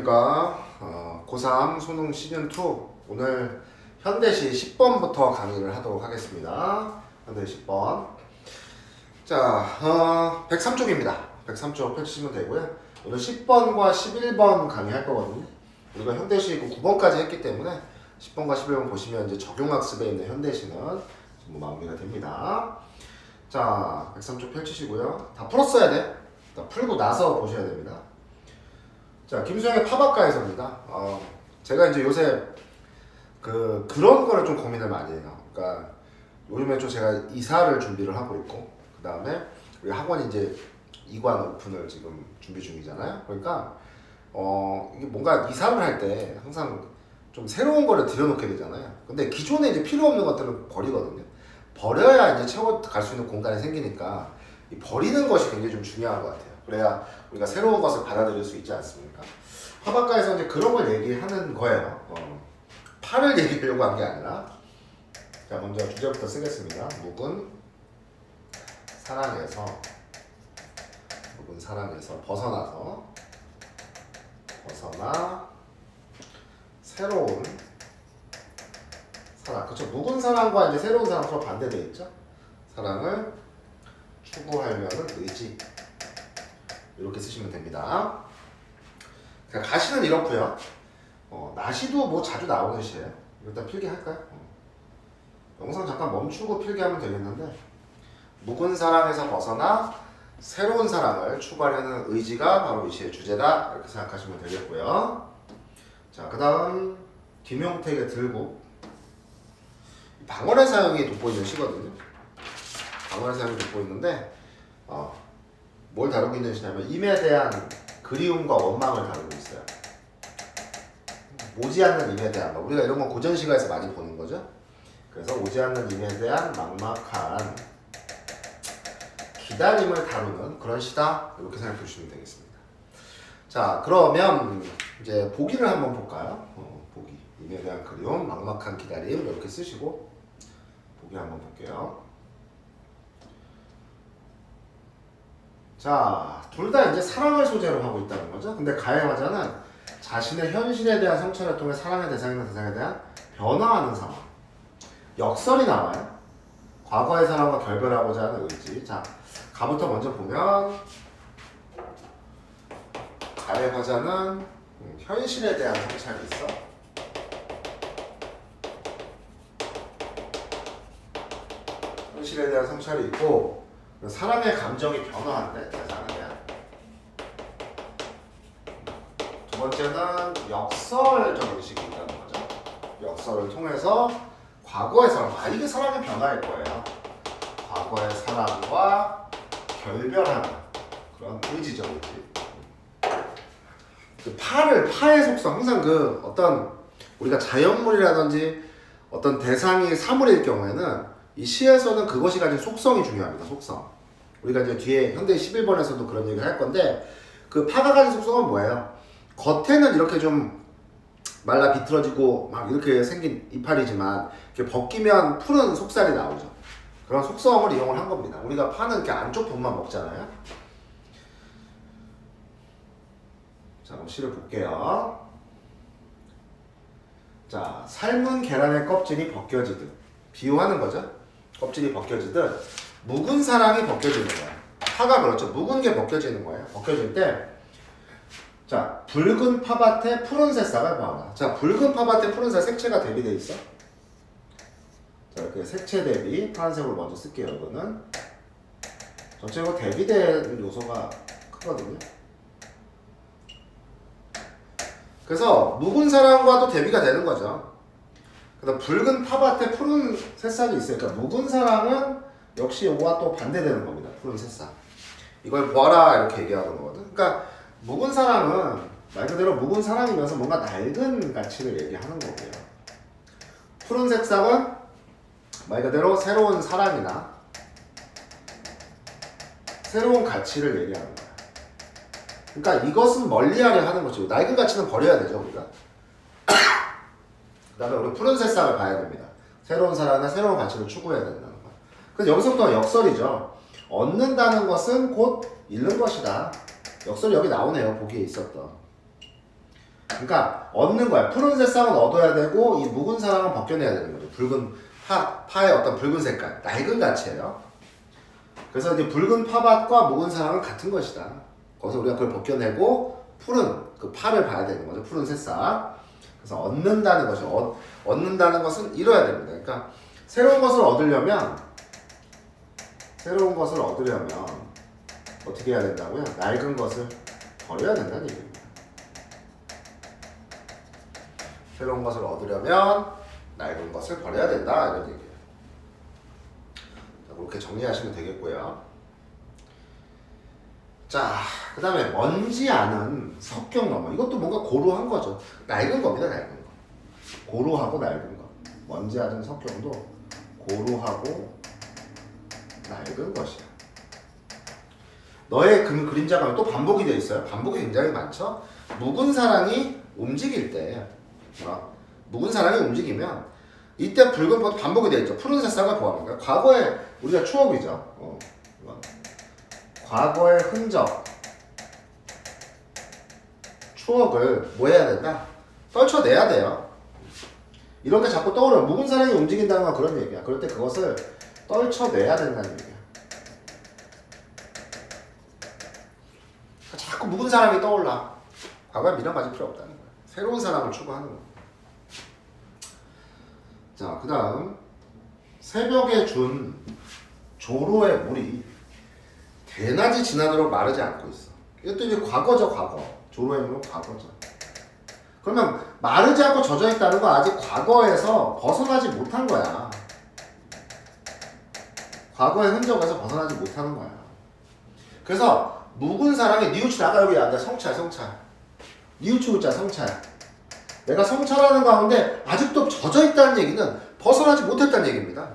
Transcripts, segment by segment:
안녕하십니까. 고3 수능 시즌2 오늘 현대시 10번부터 강의를 하도록 하겠습니다. 현대시 10번. 자, 103쪽입니다. 103쪽 펼치시면 되고요. 오늘 10번과 11번 강의할 거거든요. 우리가 현대시 9번까지 했기 때문에 10번과 11번 보시면 이제 적용학습에 있는 현대시는 전부 마무리가 됩니다. 자, 103쪽 펼치시고요. 다 풀었어야 돼. 다 풀고 나서 보셔야 됩니다. 자, 김수영의 파박가에서입니다. 제가 이제 요새 그런 거를 좀 고민을 많이 해요. 그러니까 요즘에 좀 제가 이사를 준비를 하고 있고, 그 다음에 우리 학원이 이제 이관 오픈을 지금 준비 중이잖아요. 그러니까 이게 뭔가 이사를 할 때 항상 좀 새로운 거를 들여놓게 되잖아요. 근데 기존에 이제 필요 없는 것들은 버리거든요. 버려야 이제 채워갈 수 있는 공간이 생기니까 이 버리는 것이 굉장히 좀 중요한 것 같아요. 그래야 우리가 새로운 것을 받아들일 수 있지 않습니까? 화박가에서 이제 그런 걸 얘기하는 거예요. 팔을 얘기하려고 한 게 아니라. 자, 먼저 주제부터 쓰겠습니다. 묵은 사랑에서 벗어나 새로운 사랑. 그쵸? 묵은 사랑과 이제 새로운 사랑 서로 반대되어 있죠? 사랑을 추구하려는 의지. 이렇게 쓰시면 됩니다. 가시는 이렇고요. 나시도 뭐 자주 나오는 시예요. 일단 필기할까요? 영상 잠깐 멈추고 필기하면 되겠는데, 묵은 사랑에서 벗어나 새로운 사랑을 추구하려는 의지가 바로 이 시의 주제다. 이렇게 생각하시면 되겠고요. 자, 그 다음 김용택의 들국. 방언의 사용이 돋보이는 시거든요. 방언의 사용이 돋보이는데 뭘 다루고 있는 시냐면 임에 대한 그리움과 원망을 다루고 있어요. 오지 않는 임에 대한 거. 우리가 이런 건 고전시가에서 많이 보는 거죠. 그래서 오지 않는 임에 대한 막막한 기다림을 다루는 그런 시다. 이렇게 생각해 주시면 되겠습니다. 자, 그러면 이제 보기를 한번 볼까요? 보기. 임에 대한 그리움, 막막한 기다림 이렇게 쓰시고 보기 한번 볼게요. 자, 둘 다 이제 사랑을 소재로 하고 있다는 거죠. 근데 가해화자는 자신의 현실에 대한 성찰을 통해 사랑의 대상이나 대상에 대한 변화하는 상황. 역설이 나와요. 과거의 사랑과 결별하고자 하는 의지. 자, 가부터 먼저 보면 가해화자는 현실에 대한 성찰이 있어. 현실에 대한 성찰이 있고 사랑의 감정이 변화한대, 대상에 대한. 두 번째는 역설적 의식이 있다는 거죠. 역설을 통해서 과거의 사랑, 이게 사랑의 변화일 거예요. 과거의 사랑과 결별하는 그런 의지적 의지. 파의 속성, 항상 어떤 우리가 자연물이라든지 어떤 대상이 사물일 경우에는 이 시에서는 그것이 가진 속성이 중요합니다. 속성. 우리가 이제 뒤에 현대 11번에서도 그런 얘기를 할 건데, 그 파가 가진 속성은 뭐예요? 겉에는 이렇게 좀 말라 비틀어지고 막 이렇게 생긴 이파리지만 이렇게 벗기면 푸른 속살이 나오죠. 그런 속성을 이용을 한 겁니다. 우리가 파는 이렇게 안쪽 부분만 먹잖아요. 자, 그럼 시를 볼게요. 자, 삶은 계란의 껍질이 벗겨지듯, 비유하는 거죠. 껍질이 벗겨지듯 묵은 사랑이 벗겨지는 거야. 파가 그렇죠. 묵은 게 벗겨지는 거예요. 벗겨질 때, 자, 붉은 파밭에 푸른 새싹을 봐라. 자, 붉은 파밭에 푸른 새, 색채가 대비돼 있어. 자, 이렇게 색채 대비 파란색으로 먼저 쓸게요. 이거는 전체적으로 대비된 요소가 크거든요. 그래서 묵은 사랑과도 대비가 되는 거죠. 그다음 붉은 파밭에 푸른 새싹이 있어요. 그러니까 묵은 사랑은 역시 이거와 또 반대되는 겁니다. 푸른 새싹. 이걸 보아라 이렇게 얘기하는 거거든. 그러니까 묵은 사랑은 말 그대로 묵은 사랑이면서 뭔가 낡은 가치를 얘기하는 거고요. 푸른 새싹은 말 그대로 새로운 사랑이나 새로운 가치를 얘기하는 거야. 그러니까 이것은 멀리하려 하는 거죠. 낡은 가치는 버려야 되죠, 우리가. 그 다음에 우리 푸른 새싹을 봐야 됩니다. 새로운 사랑이나 새로운 가치를 추구해야 된다는 거. 그래서 여기서부터 역설이죠. 얻는다는 것은 곧 잃는 것이다. 역설이 여기 나오네요. 보기에 있었던. 그러니까 얻는 거야. 푸른색 쌍은 얻어야 되고 이 묵은 사랑은 벗겨내야 되는 거죠. 붉은 파의 어떤 붉은 색깔, 낡은 가치예요. 그래서 이제 붉은 파밭과 묵은 사랑은 같은 것이다. 거기서 우리가 그걸 벗겨내고 푸른 그 파를 봐야 되는 거죠. 푸른 새싹. 그래서 얻는다는 것이 얻는다는 것은 이뤄야 됩니다. 그러니까 새로운 것을 얻으려면 어떻게 해야 된다고요? 낡은 것을 버려야 된다는 얘기입니다. 새로운 것을 얻으려면 낡은 것을 버려야 된다 이런 얘기예요. 자, 그렇게 정리하시면 되겠고요. 자, 그 다음에 먼지 않은 석경 너머. 이것도 뭔가 고루한 거죠. 낡은 겁니다, 낡은 거. 고루하고 낡은 거. 먼지 않은 석경도 고루하고 낡은 것이야. 너의 그림자가 또 반복이 되어 있어요. 반복이 굉장히 많죠. 묵은 사랑이 움직일 때, 묵은 사랑이 움직이면 이때 붉은 것도 반복이 되어 있죠. 푸른 새싹을 보아하는 거야. 과거의 우리가 추억이죠. 과거의 흔적, 추억을 뭐 해야 된다? 떨쳐내야 돼요. 이런 게 자꾸 떠오르면 묵은 사랑이 움직인다는 건 그런 얘기야. 그럴 때 그것을 떨쳐내야 된다는 얘기야. 자꾸 묵은 사랑이 떠올라. 과거에 미련 가질 필요 없다는 거야. 새로운 사랑을 추구하는 거야. 자, 그 다음 새벽에 준 조로의 물이 대낮이 지나도록 마르지 않고 있어. 이것도 이제 과거죠, 과거. 조로의 물은 과거죠. 그러면 마르지 않고 젖어 있다는 건 아직 과거에서 벗어나지 못한 거야. 과거의 흔적에서 벗어나지 못하는 거야. 그래서 묵은 사랑의 뉘우치 아까 여기 앉아 성찰. 뉘우치고 있자 성찰. 내가 성찰하는 가운데 아직도 젖어 있다는 얘기는 벗어나지 못했다는 얘기입니다.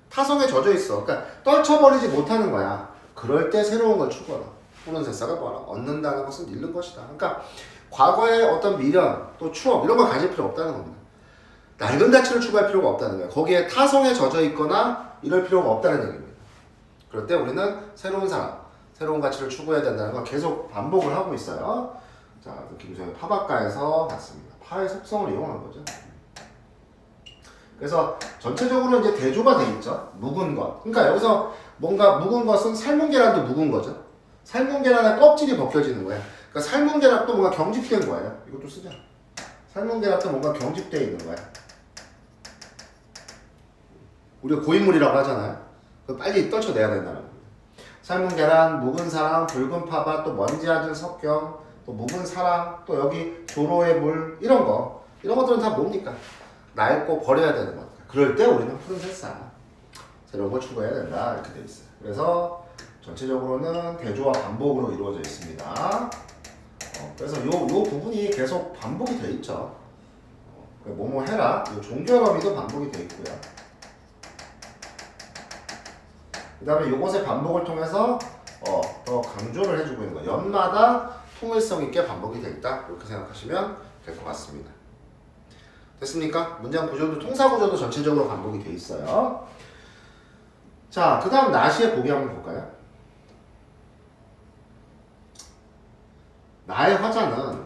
타성에 젖어 있어. 그러니까 떨쳐버리지 못하는 거야. 그럴 때 새로운 걸 추구하라. 푸른 새싹을 봐라. 얻는다는 것은 잃는 것이다. 그러니까 과거의 어떤 미련, 또 추억 이런 걸 가질 필요 없다는 겁니다. 낡은 가치를 추구할 필요가 없다는 거예요. 거기에 타성에 젖어 있거나 이럴 필요가 없다는 얘기입니다. 그럴 때 우리는 새로운 사람, 새로운 가치를 추구해야 된다는 걸 계속 반복을 하고 있어요. 자, 김소영 파박가에서 봤습니다. 파의 속성을 이용한 거죠. 그래서 전체적으로 이제 대조가 돼 있죠. 묵은 것. 그러니까 여기서 뭔가 묵은 것은 삶은 계란도 묵은 거죠. 삶은 계란의 껍질이 벗겨지는 거야. 그러니까 삶은 계란도 뭔가 경직된 거예요. 이것도 쓰자. 삶은 계란도 뭔가 경직되어 있는 거야. 우리가 고인물이라고 하잖아요. 빨리 떨쳐내야 된다는 거예요. 삶은 계란, 묵은 사랑, 붉은 파밭, 또 먼지 앉은 석경, 또 묵은 사랑, 또 여기 조로의 물 이런 거. 이런 것들은 다 뭡니까? 낡고 버려야 되는 겁니다. 그럴 때 우리는 푸른 새싹, 새로운 걸 추구해야 된다 이렇게 돼 있어요. 그래서 전체적으로는 대조와 반복으로 이루어져 있습니다. 그래서 요 부분이 계속 반복이 돼 있죠. 뭐뭐 해라. 요 종결 어미도 반복이 돼 있고요. 그 다음에 요것의 반복을 통해서 더 강조를 해주고 있는 거예요. 연마다 통일성 있게 반복이 돼 있다. 이렇게 생각하시면 될 것 같습니다. 됐습니까? 문장 구조도 통사 구조도 전체적으로 반복이 돼 있어요. 자, 그 다음 나시의 보기 한번 볼까요? 나의 화자는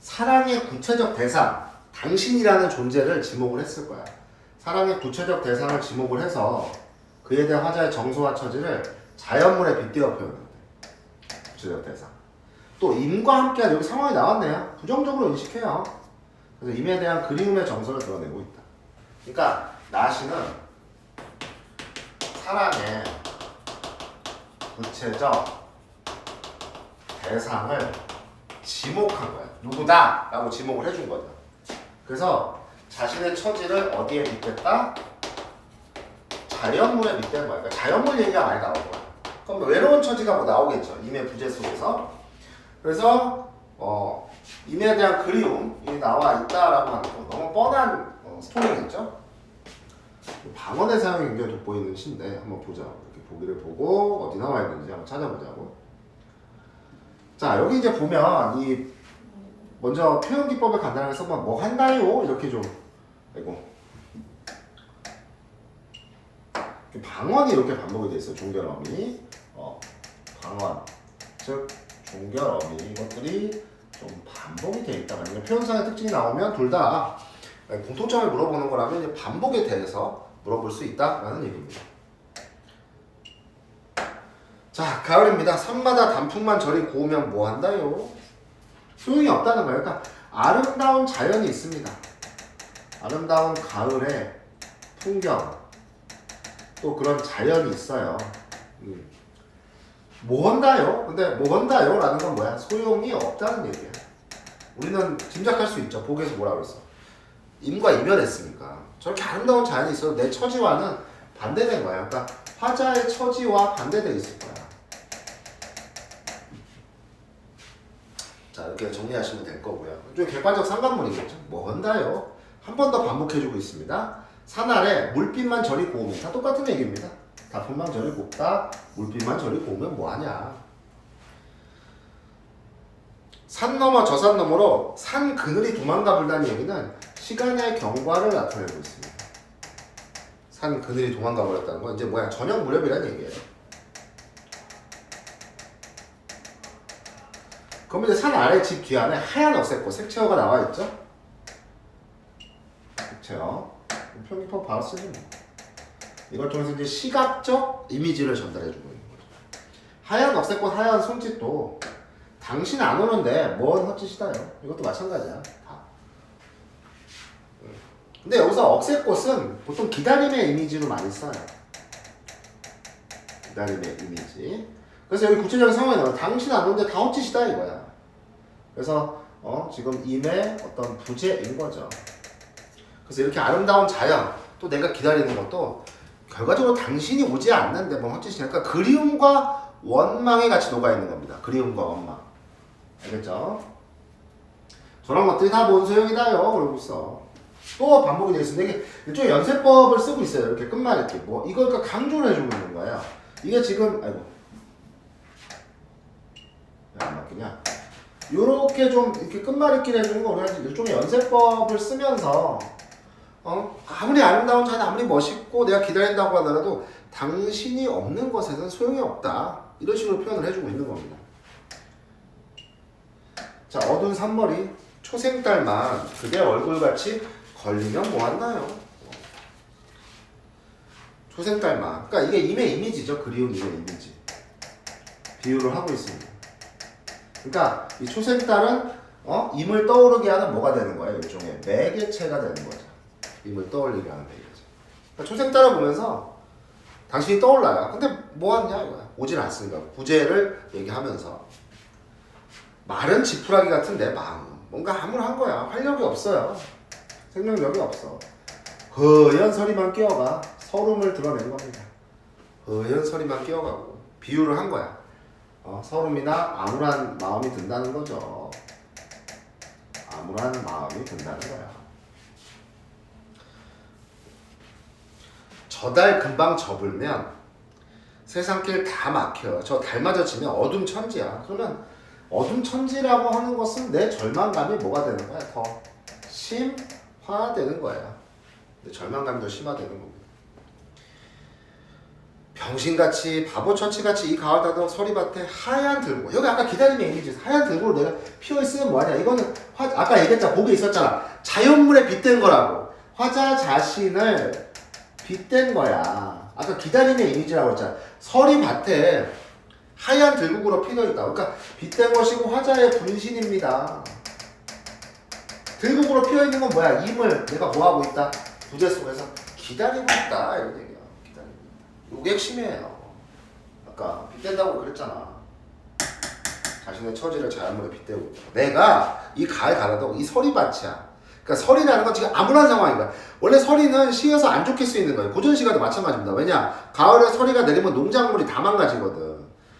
사랑의 구체적 대상, 당신이라는 존재를 지목을 했을 거야. 사랑의 구체적 대상을 지목을 해서 그에 대한 화자의 정서와 처지를 자연물에 빗대어 표현한다. 구체적 대상. 또 임과 함께한 여기 상황이 나왔네요. 부정적으로 인식해요. 그래서 임에 대한 그리움의 정서를 드러내고 있다. 그러니까 나시는 사랑의 구체적 대상을 지목한 거야. 누구다? 라고 지목을 해준 거죠. 그래서 자신의 처지를 어디에 빗댔다? 자연물에 빗댄 거야. 그러니까 자연물 얘기가 많이 나올 거야. 그럼 외로운 처지가 뭐 나오겠죠. 임의 부재 속에서. 그래서 임에 대한 그리움이 나와 있다라고 하는 거. 너무 뻔한 스토리겠죠. 방언의 사용이 굉장히 돋보이는 시인데 한번 보자. 이렇게 보기를 보고 어디 나와 있는지 한번 찾아보자고. 자, 여기 이제 보면 이 먼저 표현 기법을 간단하게 써보면 뭐 한다요? 이렇게 좀 아이고 방언이 이렇게 반복이 돼 있어요. 종결어미 방언 즉 종결어미 이것들이 좀 반복이 돼 있다. 만약에 표현상의 특징이 나오면 둘 다 공통점을 물어보는 거라면 이제 반복에 대해서 물어볼 수 있다라는 얘기입니다. 자, 가을입니다. 산마다 단풍만 저리 고우면 뭐 한다요? 소용이 없다는 거예요. 그러니까 아름다운 자연이 있습니다. 아름다운 가을의 풍경, 또 그런 자연이 있어요. 뭐 한다요? 근데 뭐 한다요? 라는 건 뭐야? 소용이 없다는 얘기야. 우리는 짐작할 수 있죠. 보기에서 뭐라 그랬어? 임과 이별했으니까. 저렇게 아름다운 자연이 있어도 내 처지와는 반대된 거야. 그러니까 화자의 처지와 반대되어 있을 거야. 자, 이렇게 정리하시면 될 거고요. 좀 객관적 상관문이겠죠. 뭐 한다요? 한 번 더 반복해주고 있습니다. 산 아래 물빛만 저리 고우면 다 똑같은 얘기입니다. 단풍만 저리 곱다, 물빛만 저리 고우면 뭐하냐. 산 너머 저 산 너머로 산 그늘이 도망가 불다는 얘기는 시간의 경과를 나타내고 있습니다. 산 그늘이 도망가 버렸다는 건 이제 뭐야? 저녁 무렵이라는 얘기예요. 그럼 이제 산 아래 집 뒤안에 하얀 억새꽃 색채어가 나와 있죠? 색채어. 표기법 바로 쓰지 뭐. 이걸 통해서 이제 시각적 이미지를 전달해주고 있는 거죠. 하얀 억새꽃 하얀 손짓도 당신 안 오는데 뭔 헛짓이다요. 이것도 마찬가지야. 다. 근데 여기서 억새꽃은 보통 기다림의 이미지로 많이 써요. 기다림의 이미지. 그래서 여기 구체적인 상황이 나와요. 당신 안 오는데 다 헛짓이다 이거야. 그래서 지금 임의 어떤 부재인 거죠. 그래서 이렇게 아름다운 자연, 또 내가 기다리는 것도 결과적으로 당신이 오지 않는데 뭐 헛짓이니까 그리움과 원망이 같이 녹아있는 겁니다. 그리움과 원망. 알겠죠? 저런 것들이 다 뭔 소용이다요. 그러고 있어. 또 반복이 되어 있습니다. 이게 일종의 연세법을 쓰고 있어요. 이렇게 끝말잇기. 뭐 이걸 그러니까 강조를 해주고 있는 거예요. 이게 지금 아이고 왜 안 바뀌냐? 요렇게 좀 이렇게 끝말잇기를 해주는 거 우리가 일종의 연세법을 쓰면서 아무리 아름다운 자연 아무리 멋있고 내가 기다린다고 하더라도 당신이 없는 것에는 소용이 없다. 이런 식으로 표현을 해주고 있는 겁니다. 자, 어두운 산머리 초생딸만 그대 얼굴같이 걸리면 뭐한나요? 초생딸만. 그러니까 이게 임의 이미지죠. 그리운 임의 이미지. 비유를 하고 있습니다. 그러니까 이 초생딸은 임을 떠오르게 하는 뭐가 되는 거예요? 일종의 매개체가 되는 거죠. 임을 떠올리게 하는 매개체. 그러니까 초생딸을 보면서 당신이 떠올라요. 근데 뭐하냐 이거야. 오질 않습니다. 부재를 얘기하면서 마른 지푸라기 같은 내 마음. 뭔가 암울한 거야. 활력이 없어요. 생명력이 없어. 허연 서리만 끼어가 서름을 드러낸 겁니다. 허연 서리만 끼어가고 비유를 한 거야. 서름이나 암울한 마음이 든다는 거죠. 암울한 마음이 든다는 거야. 저 달 금방 접을면 세상길 다 막혀요. 저 달마저 지면 어둠 천지야. 그러면 어둠 천지라고 하는 것은 내 절망감이 뭐가 되는 거야? 더 심화되는 거야. 내 절망감이 더 심화되는 겁니다. 병신같이 바보처치같이 이 가을 다도 서리밭에 하얀 들고 여기 아까 기다림의 이미지 하얀 들고를 내가 피어있으면 뭐하냐 이거는 아까 얘기했잖아. 복에 있었잖아. 자연물에 빗댄 거라고. 화자 자신을 빗댄 거야. 아까 기다림의 이미지라고 했잖아. 서리밭에 하얀 들국으로 피어있다. 그러니까 빗댄 것이고 화자의 분신입니다. 들국으로 피어있는 건 뭐야? 임을 내가 뭐하고 있다? 부재 속에서 기다리고 있다. 이런 얘기야. 기다리고 있다. 이게 핵심이에요. 아까 빗댄다고 그랬잖아. 자신의 처지를 자연물에 빗대고 있다. 내가 이 가을 가라도 이 서리밭이야. 그러니까 설이라는 건 지금 암울한 상황인 거야. 원래 설이는 시에서 안 좋게 쓰이는 거예요. 고전시가도 마찬가지입니다. 왜냐? 가을에 서리가 내리면 농작물이 다 망가지거든.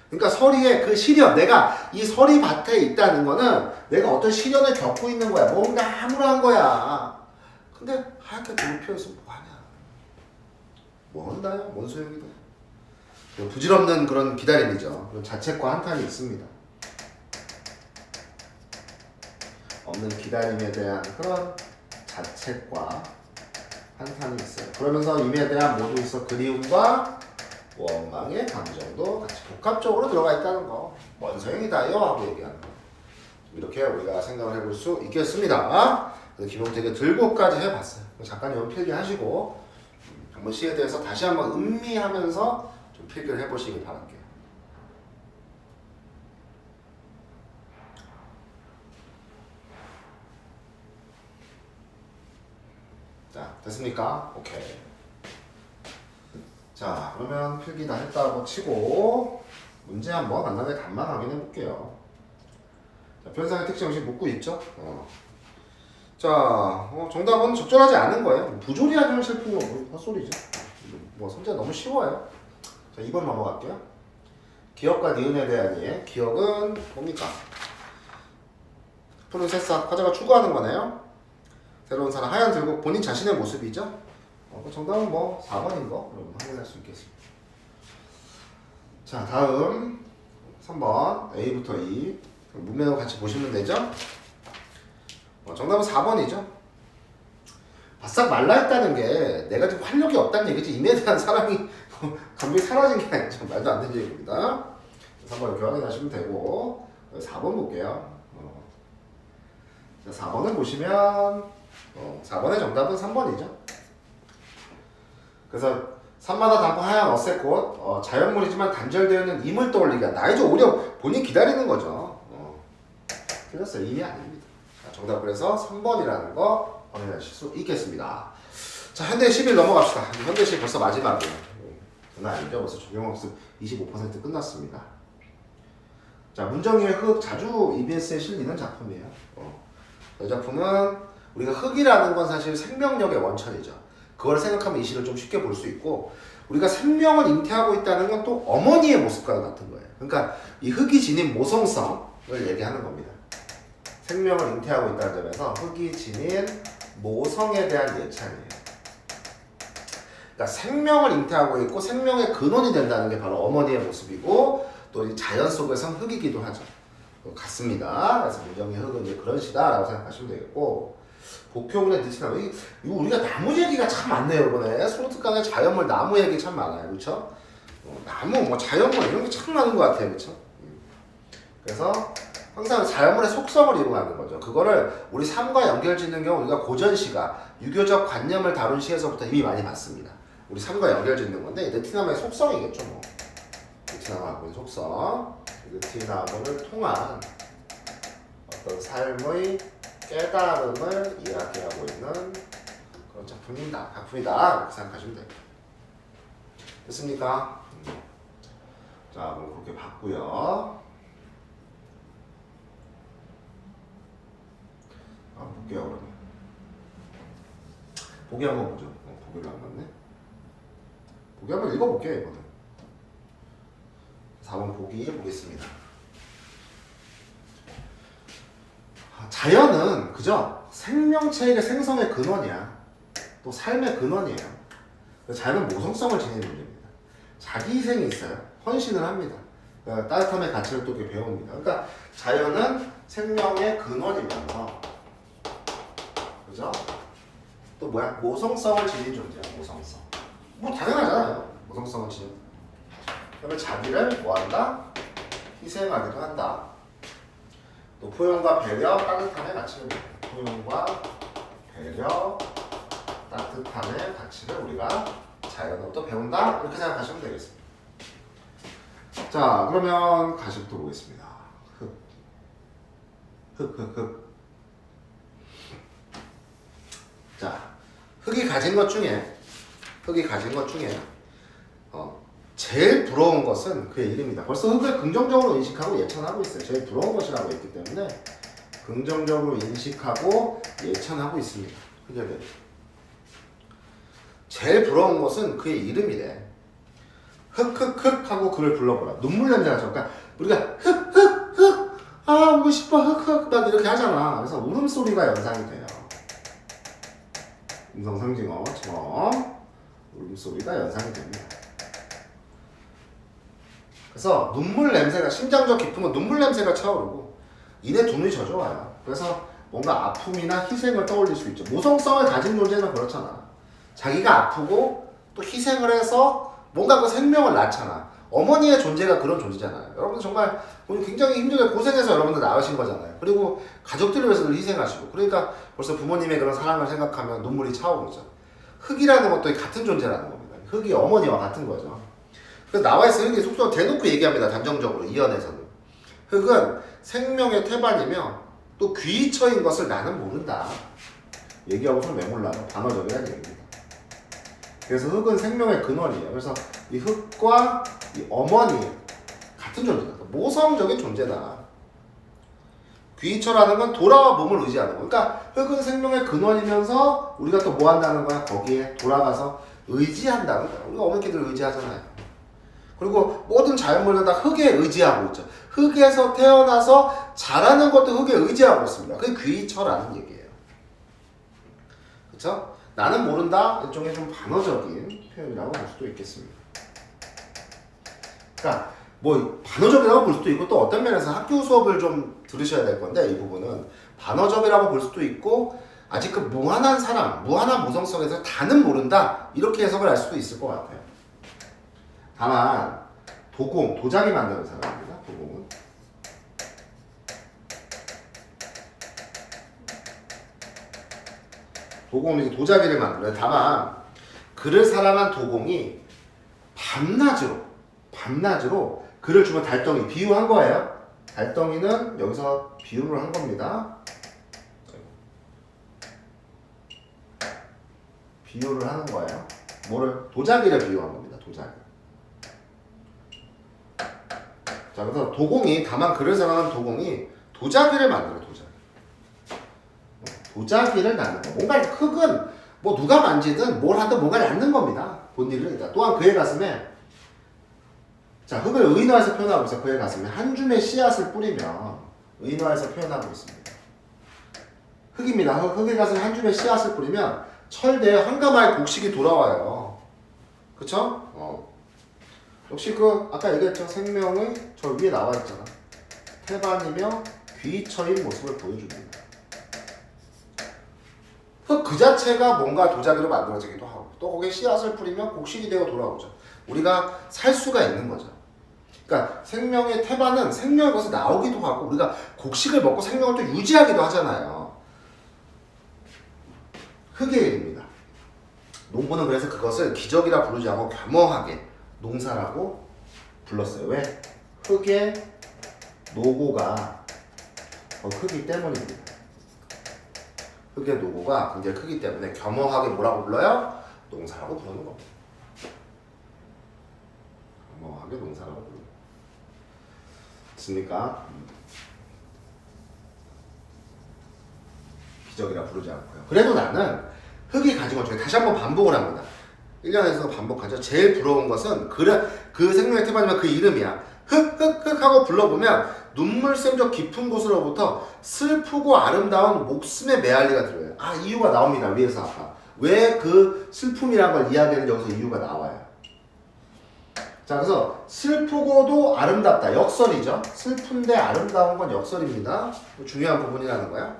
그러니까 서리의 그 시련, 내가 이 서리밭에 있다는 거는 내가 어떤 시련을 겪고 있는 거야. 뭔가 암울한 거야. 근데 하얗게 돌을 피워있으면 뭐하냐? 뭐 한다요? 뭔 소용이다? 부질없는 그런 기다림이죠. 그런 자책과 한탄이 있습니다. 없는 기다림에 대한 그런 자책과 한탄이 있어요. 그러면서 임에 대한 모두 있어 그리움과 원망의 감정도 같이 복합적으로 들어가 있다는 거. 뭔 소용이다요? 하고 얘기하는 거. 이렇게 우리가 생각을 해볼 수 있겠습니다. 김용택이 들고까지 해봤어요. 작가님 필기 하시고 한번 시에 대해서 다시 한번 음미하면서 좀 필기를 해보시길 바랄게요. 자, 됐습니까? 오케이. 자, 그러면 필기 다 했다고 치고 문제 한번 간단하게 답만 확인해 볼게요. 자, 변상의 특징 역시 묻고 있죠? 자, 정답은 적절하지 않은 거예요. 부조리한 현실풍은 뭐 헛소리죠. 뭐 선제 너무 쉬워요. 자, 2번 넘어갈게요. 기억과 니은에 대한 이해. 기억은 뭡니까? 푸른 새싹, 화자가 추구하는 거네요. 새로운 사람, 하얀 들고 본인 자신의 모습이죠. 정답은 뭐 4번인 거 그럼 확인할 수 있겠습니다. 자, 다음 3번 A부터 E 문맥을 같이 보시면 되죠. 정답은 4번이죠. 바싹 말라있다는 게 내가 지금 활력이 없다는 얘기지 임에 대한 사랑이 감정이 사라진 게 아니죠. 말도 안 되는 얘기입니다. 3번 이렇게 확인하시면 되고 4번 볼게요. 자, 4번을 보시면 4번의 정답은 3번이죠. 그래서 산마다 담고 하얀 어색꽃 자연물이지만 단절되어 있는 임을 떠올리게 한다. 아니죠. 오히려 본인 기다리는 거죠. 틀렸어요. 임이 아닙니다. 자, 정답 그래서 3번이라는 거 확인하실 수 있겠습니다. 자, 현대 11 넘어갑시다. 현대 11 벌써 마지막이에요. 장난 아니죠. 벌써 적용학습 25% 끝났습니다. 자, 문정희의 흙 자주 EBS에 실리는 작품이에요. 이 작품은 우리가 흙이라는 건 사실 생명력의 원천이죠. 그걸 생각하면 이 시를 좀 쉽게 볼 수 있고 우리가 생명을 잉태하고 있다는 건 또 어머니의 모습과 같은 거예요. 그러니까 이 흙이 지닌 모성성을 얘기하는 겁니다. 생명을 잉태하고 있다는 점에서 흙이 지닌 모성에 대한 예찬이에요. 그러니까 생명을 잉태하고 있고 생명의 근원이 된다는 게 바로 어머니의 모습이고 또 이 자연 속에선 흙이기도 하죠. 같습니다. 그래서 문정희 흙은 이제 그런 시다라고 생각하시면 되겠고 복효문의 느티나무 이거 우리가 나무 얘기가 참 많네요. 이번에 소르트강의 자연물 나무 얘기 참 많아요. 그렇죠? 나무 뭐 자연물 이런 게 참 많은 것 같아요. 그렇죠? 그래서 항상 자연물의 속성을 이루어가는 거죠. 그거를 우리 삶과 연결짓는 경우 우리가 고전시가 유교적 관념을 다룬 시에서부터 이미 많이 봤습니다. 우리 삶과 연결짓는 건데 느티나무의 속성이겠죠. 뭐. 느티나무의 속성 느티나무를 통한 어떤 삶의 깨달음을 이야기하고 있는 그런 작품이다. 이렇게 생각하시면 됩니다. 됐습니까? 자, 그럼 그렇게 봤고요. 볼게요, 그러면. 보기 한번 보죠. 보기를 안 봤네. 보기 한번 읽어볼게요, 이번에. 4번 보기 보겠습니다. 자연은 그죠? 생명체의 생성의 근원이야. 또 삶의 근원이에요. 자연은 모성성을 지니는 존재입니다. 자기 희생이 있어요. 헌신을 합니다. 그러니까 따뜻함의 가치를 또 이렇게 배웁니다. 그러니까 자연은 생명의 근원이면서 그죠? 또 뭐야? 모성성을 지닌 존재야. 모성성. 뭐 당연하잖아요. 모성성을 지닌. 그러면 자기를 뭐한다? 희생하기도 한다. 또 포용과 배려, 따뜻함의 가치를 포용과 배려, 따뜻함의 가치를 우리가 자연으로부터 배운다 이렇게 생각하시면 되겠습니다. 자, 그러면 가시부터 보겠습니다. 흙. 자, 흙이 가진 것 중에 제일 부러운 것은 그의 이름이다. 벌써 흙을 긍정적으로 인식하고 예찬하고 있어요. 제일 부러운 것이라고 했기 때문에 긍정적으로 인식하고 예찬하고 있습니다. 흙에 대해. 제일 부러운 것은 그의 이름이래. 흙 하고 그를 불러보라. 눈물 냄새 나죠. 그러니까 우리가 흙 아 울고 싶어 흙 막 이렇게 하잖아. 그래서 울음소리가 연상이 돼요. 음성상징어처럼 울음소리가 연상이 됩니다. 그래서 눈물 냄새가 심장적 깊으면 눈물 냄새가 차오르고 이내 눈이 젖어와요. 그래서 뭔가 아픔이나 희생을 떠올릴 수 있죠. 모성성을 가진 존재는 그렇잖아. 자기가 아프고 또 희생을 해서 뭔가 그 생명을 낳잖아. 어머니의 존재가 그런 존재잖아요. 여러분 정말 굉장히 힘들게 고생해서 여러분들 낳으신 거잖아요. 그리고 가족들을 위해서도 희생하시고, 그러니까 벌써 부모님의 그런 사랑을 생각하면 눈물이 차오르죠. 흙이라는 것도 같은 존재라는 겁니다. 흙이 어머니와 같은 거죠. 그래서 나와있어 흙이 속성 대놓고 얘기합니다. 단정적으로 이연에서는 흙은 생명의 태반이며 또 귀처인 것을 나는 모른다. 얘기하고서 왜 몰라요? 단어적이라는 얘기입니다. 그래서 흙은 생명의 근원이에요. 그래서 이 흙과 이 어머니 같은 존재다. 모성적인 존재다. 귀처라는 건 돌아와 몸을 의지하는 거. 그러니까 흙은 생명의 근원이면서 우리가 또 뭐 한다는 거야? 거기에 돌아가서 의지한다는 거야. 우리가 어머니들 의지하잖아요. 그리고 모든 자연물은 다 흙에 의지하고 있죠. 흙에서 태어나서 자라는 것도 흙에 의지하고 있습니다. 그게 귀처라는 얘기예요. 그렇죠? 나는 모른다. 일종의 좀 반어적인 표현이라고 볼 수도 있겠습니다. 그러니까 뭐 반어적이라고 볼 수도 있고, 또 어떤 면에서 학교 수업을 좀 들으셔야 될 건데, 이 부분은 반어적이라고 볼 수도 있고, 아직 그 무한한 사랑, 무한한 모성성에서 다는 모른다, 이렇게 해석을 할 수도 있을 것 같아요. 다만 도공, 도자기 만드는 사람입니다. 도공은 도공은 도자기를 만들어요. 다만 그를 사랑한 도공이 밤낮으로 그를 주면 달덩이, 비유한 거예요. 달덩이는 여기서 비유를 한 겁니다. 비유를 하는 거예요. 뭐를? 도자기를 비유한 겁니다. 도자기. 자, 그래서 도공이, 다만 그를 사랑한 도공이 도자기를 만들어요. 도자기를 낳는 거. 뭔가 흙은 뭐 누가 만지든 뭘 하든 뭔가 낳는 겁니다. 본일을 일단. 또한 그의 가슴에, 자, 흙을 의인화해서 표현하고 있어요. 그의 가슴에 한 줌의 씨앗을 뿌리면, 의인화해서 표현하고 있습니다. 흙입니다. 흙의 가슴에 한 줌의 씨앗을 뿌리면 철대에 한가마의 곡식이 돌아와요. 그쵸? 역시 아까 얘기했죠. 생명의 저 위에 나와 있잖아. 태반이며 귀처인 모습을 보여줍니다. 흙 그 자체가 뭔가 도자기로 만들어지기도 하고, 또 거기에 씨앗을 뿌리면 곡식이 되어 돌아오죠. 우리가 살 수가 있는 거죠. 그러니까 생명의 태반은 생명의 것을 나오기도 하고, 우리가 곡식을 먹고 생명을 또 유지하기도 하잖아요. 흙의 일입니다. 농부는 그래서 그것을 기적이라 부르지 않고 겸허하게 농사라고 불렀어요. 왜? 흙의 노고가 크기 때문입니다. 흙의 노고가 굉장히 크기 때문에 겸허하게 뭐라고 불러요? 농사라고 부르는 겁니다. 겸허하게 농사라고 부르는 겁니다. 됐습니까? 기적이라 부르지 않고요. 그래도 나는 흙이 가진 것 중에 다시 한번 반복을 합니다. 1년에서 반복하죠. 제일 부러운 것은 그 생명의 태반이면 그 이름이야. 흙 하고 불러보면 눈물샘 저 깊은 곳으로부터 슬프고 아름다운 목숨의 메아리가 들어요. 아, 이유가 나옵니다. 위에서 아까. 왜 그 슬픔이란 걸 이야기하는 여기서 이유가 나와요. 자, 그래서 슬프고도 아름답다. 역설이죠. 슬픈데 아름다운 건 역설입니다. 중요한 부분이라는 거야.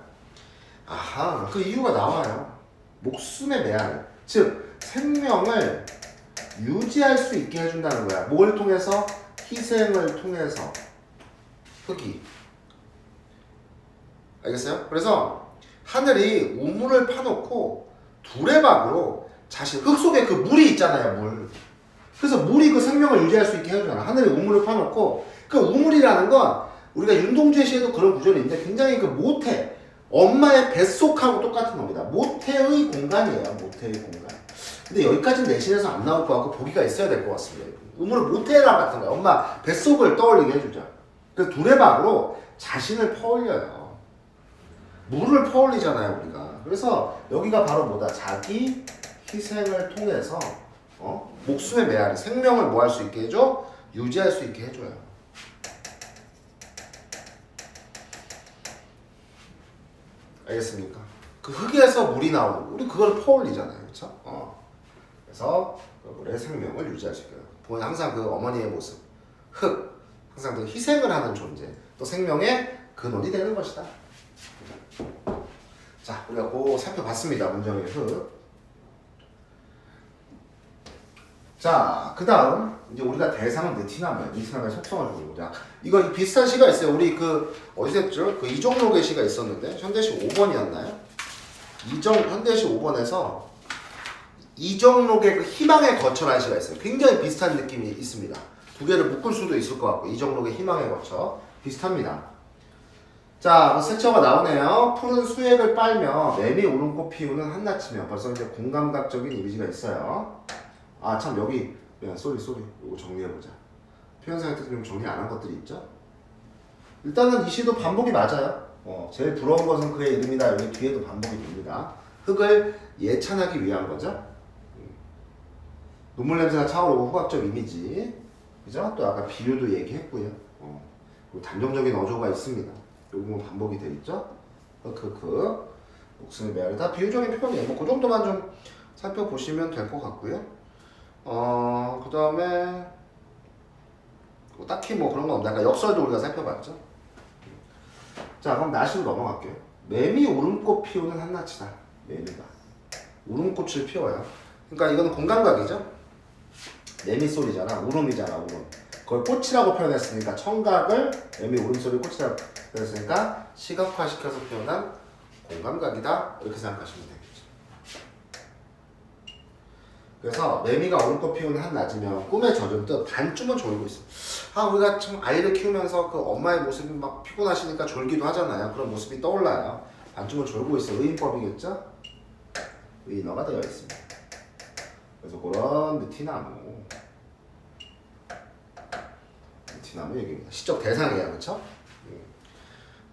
아하, 그 이유가 나와요. 목숨의 메아리. 즉, 생명을 유지할 수 있게 해준다는 거야. 뭘 통해서? 희생을 통해서. 흙이. 알겠어요? 그래서 하늘이 우물을 파놓고 두레박으로 흙 속에 그 물이 있잖아요, 물. 그래서 물이 그 생명을 유지할 수 있게 해주잖아. 하늘에 우물을 파놓고, 그 우물이라는 건 우리가 윤동주의 시에도 그런 구절이 있는데 굉장히 그 모태, 엄마의 뱃속하고 똑같은 겁니다. 모태의 공간이에요, 모태의 공간. 근데 여기까지는 내신에서 안 나올 것 같고 보기가 있어야 될 것 같습니다. 우물은 모태랑 같은 거예요. 엄마 뱃속을 떠올리게 해주죠. 그래서 두레박으로 자신을 퍼올려요. 물을 퍼올리잖아요, 우리가. 그래서 여기가 바로 뭐다? 자기 희생을 통해서 목숨의 메아리, 생명을 뭐 할 수 있게 해줘? 유지할 수 있게 해줘요. 알겠습니까? 그 흙에서 물이 나오고 우리 그걸 퍼올리잖아요, 그렇죠? 그래서 물의 생명을 유지할 수 있게. 보면 항상 그 어머니의 모습, 흙, 항상 그 희생을 하는 존재, 또 생명의 근원이 되는 것이다. 자, 우리가 살펴봤습니다. 문정의 흙. 자, 그 다음 이제 우리가 대상은 느티나무예요. 느티나무의 속성을 보자. 이거 비슷한 시가 있어요. 우리 그 어디서 했죠? 그 이종록의 시가 있었는데 현대시 5번이었나요? 현대시 5번에서 이종록의 그 희망의 거처라는 시가 있어요. 굉장히 비슷한 느낌이 있습니다. 두 개를 묶을 수도 있을 것 같고 이종록의 희망의 거처 비슷합니다. 자, 색채가 나오네요. 푸른 수액을 빨며 매미 오른꽃 피우는 한나치며 벌써 이제 공감각적인 이미지가 있어요. 아, 참 여기 쏘리 이거 정리해보자. 표현상의 특징 정리 안 한 것들이 있죠? 일단은 이 시도 반복이 맞아요. 제일 부러운 것은 그의 이름이다. 여기 뒤에도 반복이 됩니다. 흙을 예찬하기 위한 거죠. 눈물 냄새가 차오르고 후각적 이미지, 그죠? 또 아까 비유도 얘기했고요. 그리고 단정적인 어조가 있습니다. 여기 뭐 반복이 돼 있죠? 목숨의 메아리 다 비유적인 표현이에요. 뭐 그 정도만 좀 살펴보시면 될 것 같고요. 그 다음에 딱히 뭐 그런 건 없나? 역설도 우리가 살펴봤죠. 자, 그럼 나시로 넘어갈게요. 매미 울음꽃 피우는 한나치다. 매미가 울음꽃을 피워요. 그러니까 이거는 공감각이죠. 매미 소리잖아. 울음이잖아. 울음. 그걸 꽃이라고 표현했으니까 청각을 매미 울음소리 꽃이라고 표현했으니까 시각화시켜서 표현한 공감각이다. 이렇게 생각하시면 되겠죠. 그래서 매미가 울음꽃 피우는 한낮이면 꿈에 젖은 듯 반쯤은 졸고 있어. 우리가 참 아이를 키우면서 그 엄마의 모습이 막 피곤하시니까 졸기도 하잖아요. 그런 모습이 떠올라요. 반쯤은 졸고 있어. 의인법이겠죠? 의인어가 되어 있습니다. 그래서 그런 느티나무 얘기입니다. 시적 대상이에요. 그쵸?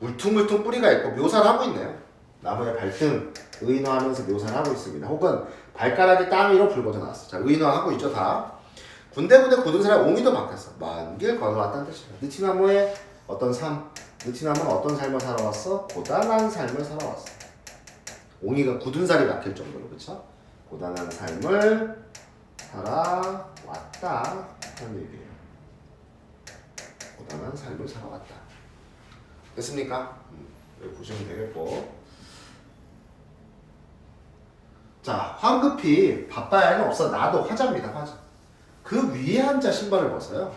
울퉁불퉁 뿌리가 있고 묘사를 하고 있네요. 나무의 발등 의인화하면서 묘사를 하고 있습니다. 혹은 발가락이 땅 위로 불거져 나왔어. 자, 의인화하고 있죠. 다. 군데군데 굳은 살에 옹이도 박혔어. 먼 길 걸어왔다는 뜻이에요. 느티나무의 어떤 삶, 느티나무는 어떤 삶을 살아왔어? 고단한 삶을 살아왔어. 옹이가 굳은 살이 박힐 정도로. 그쵸? 고단한 삶을 살아왔다 하는 얘기예요. 고단한 삶을 살아왔다. 됐습니까? 여기 보시면 되겠고. 자, 황급히 바빠야 할는 없어. 나도 화자입니다. 화자. 그 위에 앉아 신발을 벗어요.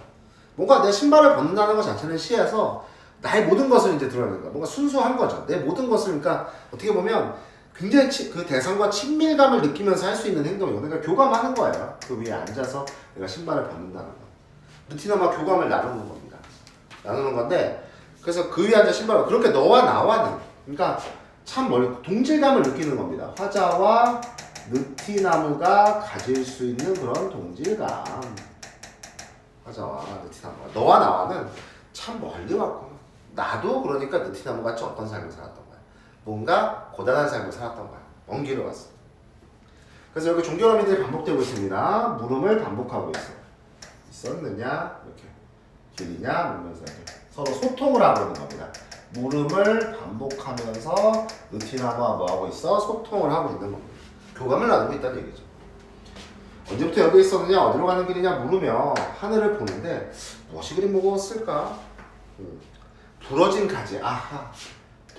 뭔가 내 신발을 벗는다는 것 자체는 시에서 나의 모든 것을 이제 드러내는 거야. 뭔가 순수한 거죠. 내 모든 것을, 그러니까 어떻게 보면 굉장히 그 대상과 친밀감을 느끼면서 할 수 있는 행동이에요. 그러니까 교감하는 거예요. 그 위에 앉아서 내가 신발을 벗는다는 거. 느티나무와 교감을 나누는 겁니다. 나누는 건데, 그래서 그 위에 앉아 신발을, 그렇게 너와 나와는, 그러니까 참 동질감을 느끼는 겁니다. 화자와 느티나무가 가질 수 있는 그런 동질감. 화자와 느티나무가. 너와 나와는 참 멀리 왔구나. 나도 그러니까 느티나무같이 어떤 삶을 살았던 거야. 뭔가 고단한 삶을 살았던 거야. 먼 길을 왔어. 그래서 여기 종교어민들이 반복되고 있습니다. 물음을 반복하고 있어. 있었느냐? 이렇게. 길이냐? 물으면서 이렇게 서로 소통을 하고 있는 겁니다. 물음을 반복하면서 느티나무와 뭐하고 있어? 소통을 하고 있는 겁니다. 교감을 나누고 있다는 얘기죠. 언제부터 여기 있었느냐? 어디로 가는 길이냐? 물으며 하늘을 보는데 무엇이 그리 무거웠을까? 부러진 가지. 아하.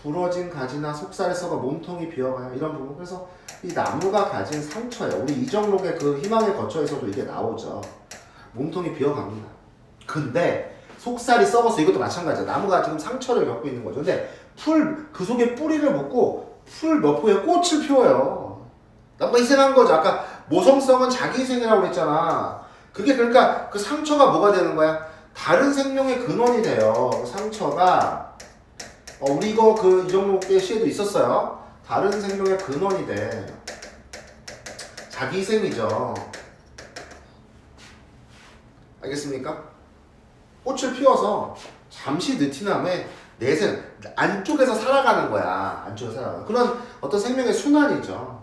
부러진 가지나 속살에 썩어 몸통이 비어가요. 이런 부분. 그래서 이 나무가 가진 상처예요. 우리 이정록의 그 희망의 거처에서도 이게 나오죠. 몸통이 비어갑니다. 근데 속살이 썩어서 이것도 마찬가지야. 나무가 지금 상처를 겪고 있는 거죠. 근데 그 속에 뿌리를 묶고 풀 몇 포에 꽃을 피워요. 나무가 희생한 거죠. 아까 모성성은 자기 희생이라고 했잖아. 그게 그러니까 그 상처가 뭐가 되는 거야? 다른 생명의 근원이 돼요. 상처가 우리 이거 그 이정록의 시에도 있었어요. 다른 생명의 근원이 돼. 자기 희생이죠. 알겠습니까? 꽃을 피워서 잠시 느티나무에 내생 안쪽에서 살아가는 거야. 안쪽에서 살아가는 그런 어떤 생명의 순환이죠.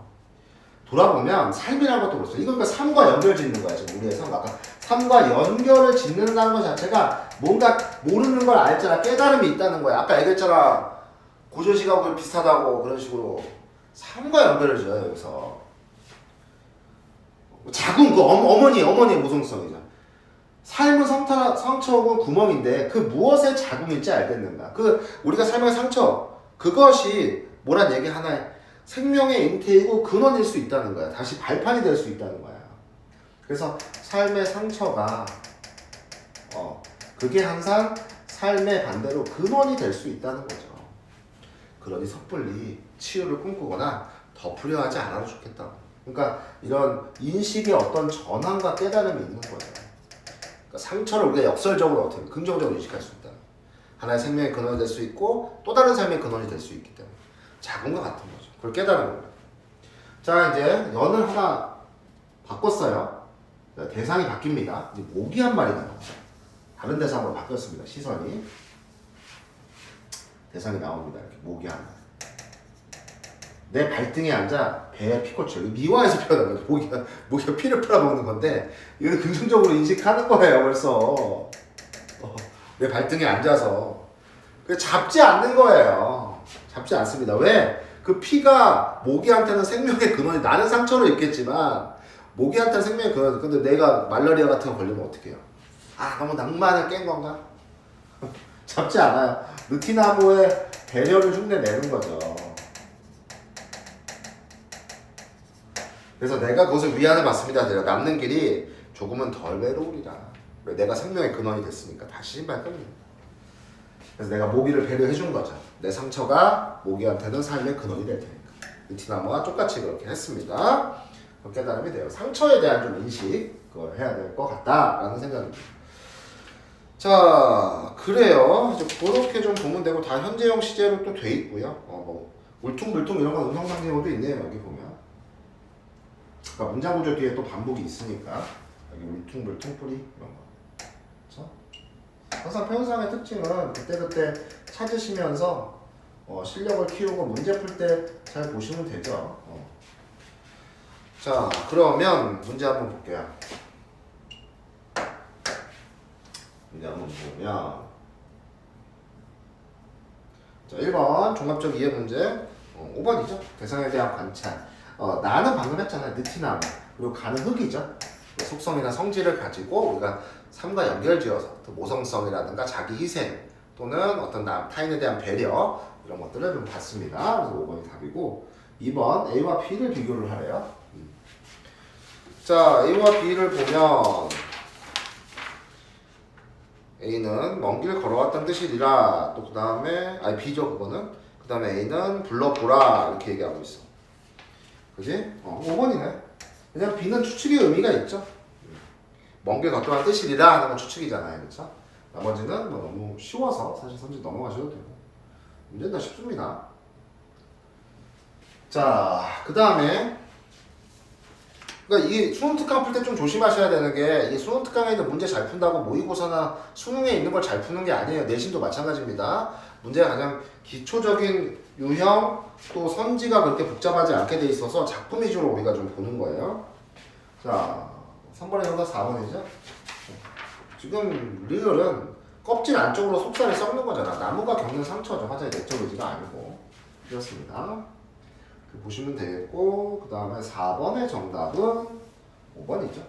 돌아보면 삶이라는 것도 그렇죠. 이거 그러니까 삶과 연결 짓는 거야. 지금 우리의 삶. 아까 삶과 연결을 짓는다는 것 자체가 뭔가 모르는 걸 알잖아. 깨달음이 있다는 거야. 아까 얘기했잖아. 고조시각하고 비슷하다고 그런 식으로 삶과 연결을 줘요. 여기서 자궁 그 어머니의 모성성이죠. 삶은 상처고 구멍인데 그 무엇의 자궁일지 알겠는가? 그 우리가 삶의 상처 그것이 뭐란 얘기 하나의 생명의 잉태이고 근원일 수 있다는 거야. 다시 발판이 될 수 있다는 거야. 그래서 삶의 상처가 그게 항상 삶의 반대로 근원이 될 수 있다는 거죠. 그러니 섣불리 치유를 꿈꾸거나 덮으려 하지 않아도 좋겠다고. 그러니까 이런 인식의 어떤 전환과 깨달음이 있는 거예요. 그러니까 상처를 우리가 역설적으로 어떻게 긍정적으로 인식할 수 있다. 하나의 생명의 근원이 될 수 있고 또 다른 삶의 근원이 될 수 있기 때문에 자궁과 같은 거죠. 그걸 깨달은 거예요. 자, 이제 연을 하나 바꿨어요. 대상이 바뀝니다. 이제 모기 한 마리가 나와요. 다른 대상으로 바뀌었습니다. 시선이. 대상이 나옵니다. 이렇게 모기 하나. 내 발등에 앉아 배에 피 꽂혀. 미화에서 표현한 거죠. 모기가 피를 빨아먹는 건데 이건 긍정적으로 인식하는 거예요. 벌써. 내 발등에 앉아서. 잡지 않는 거예요. 잡지 않습니다. 왜? 그 피가 모기한테는 생명의 근원이, 나는 상처를 입겠지만 모기한테는 생명의 근원이. 근데 내가 말라리아 같은 거 걸리면 어떻게 해요? 너무 낭만을 깬 건가? 잡지 않아요. 느티나무의 배려를 흉내내는 거죠. 그래서 내가 그것을 위안을 받습니다. 내가 남는 길이 조금은 덜 외로우리라. 내가 생명의 근원이 됐으니까 다시 발끈입니다. 그래서 내가 모기를 배려해 준 거죠. 내 상처가 모기한테는 삶의 근원이 될 테니까. 느티나무가 똑같이 그렇게 했습니다. 깨달음이 돼요. 상처에 대한 좀 인식, 그걸 해야 될 것 같다라는 생각입니다. 자, 그래요. 이제 그렇게 좀 보면 되고, 다 현재형 시제로 또 돼 있고요. 뭐 울퉁불퉁 이런 건 음성상징어도 있네요. 여기 보면. 그러니까 문장 구조 뒤에 또 반복이 있으니까 여기 울퉁불퉁 뿌리 이런 거. 그렇죠? 항상 표현상의 특징은 그때그때 찾으시면서 실력을 키우고 문제 풀 때 잘 보시면 되죠. 자, 그러면 문제 한번 볼게요. 문제 한번 보면, 자, 1번 종합적 이해 문제, 5번이죠. 대상에 대한 관찰. 나는 방금 했잖아요. 느티나무. 그리고 가는 흙이죠. 속성이나 성질을 가지고 우리가 삶과 연결지어서 모성성이라든가 자기 희생 또는 어떤 타인에 대한 배려 이런 것들을 좀 봤습니다. 그래서 5번이 답이고, 2번 A와 B를 비교를 하래요. 자, A와 B를 보면 A는 먼 길 걸어왔다는 뜻이니라. 또 그 다음에 B죠 그거는. 그 다음에 A는 불러보라 이렇게 얘기하고 있어. 그지? 5번이네. 그냥 B는 추측의 의미가 있죠. 먼 길 걷더라는 뜻이니라 하는 건 추측이잖아요. 그렇죠? 나머지는 뭐 너무 쉬워서 사실 선지 넘어가셔도 되고. 문제는 다 쉽습니다. 자, 그 다음에 그러니까 이 수능 특강 풀 때 좀 조심하셔야 되는 게, 이 수능 특강에 있는 문제 잘 푼다고 모의고사나 수능에 있는 걸 잘 푸는 게 아니에요. 내신도 마찬가지입니다. 문제가 가장 기초적인 유형 또 선지가 그렇게 복잡하지 않게 돼 있어서 작품 위주로 우리가 좀 보는 거예요. 자, 3번에 정답 4번이죠. 지금 리얼은 껍질 안쪽으로 속살이 썩는 거잖아. 나무가 겪는 상처죠. 화자의 내적 의지가 아니고. 그렇습니다. 보시면 되겠고, 그 다음에 4번의 정답은 5번이죠.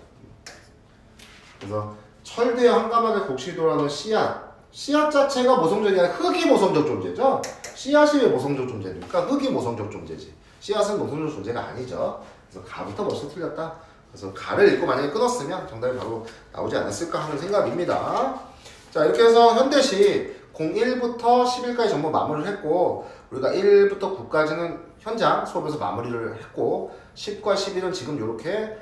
그래서 철대에 한가하게 곡시도라는 씨앗. 씨앗 자체가 모성적이 아니라 흙이 모성적 존재죠. 씨앗이 왜 모성적 존재입니까? 흙이 모성적 존재지. 씨앗은 모성적 존재가 아니죠. 그래서 가부터 벌써 틀렸다. 그래서 가를 읽고 만약에 끊었으면 정답이 바로 나오지 않았을까 하는 생각입니다. 자, 이렇게 해서 현대시 01부터 11까지 전부 마무리를 했고, 우리가 1부터 9까지는 현장 수업에서 마무리를 했고, 10과 11은 지금 이렇게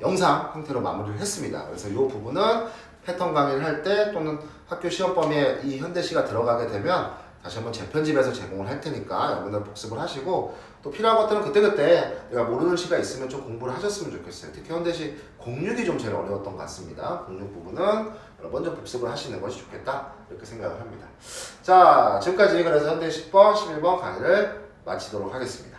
영상 형태로 마무리를 했습니다. 그래서 이 부분은 패턴 강의를 할 때 또는 학교 시험 범위에 이 현대시가 들어가게 되면 다시 한번 재편집해서 제공을 할 테니까 여러분들 복습을 하시고, 또 필요한 것들은 그때그때 내가 모르는 시가 있으면 좀 공부를 하셨으면 좋겠어요. 특히 현대시 06이 좀 제일 어려웠던 것 같습니다. 06 부분은 먼저 복습을 하시는 것이 좋겠다 이렇게 생각을 합니다. 자, 지금까지 그래서 현대시 10번, 11번 강의를 마치도록 하겠습니다.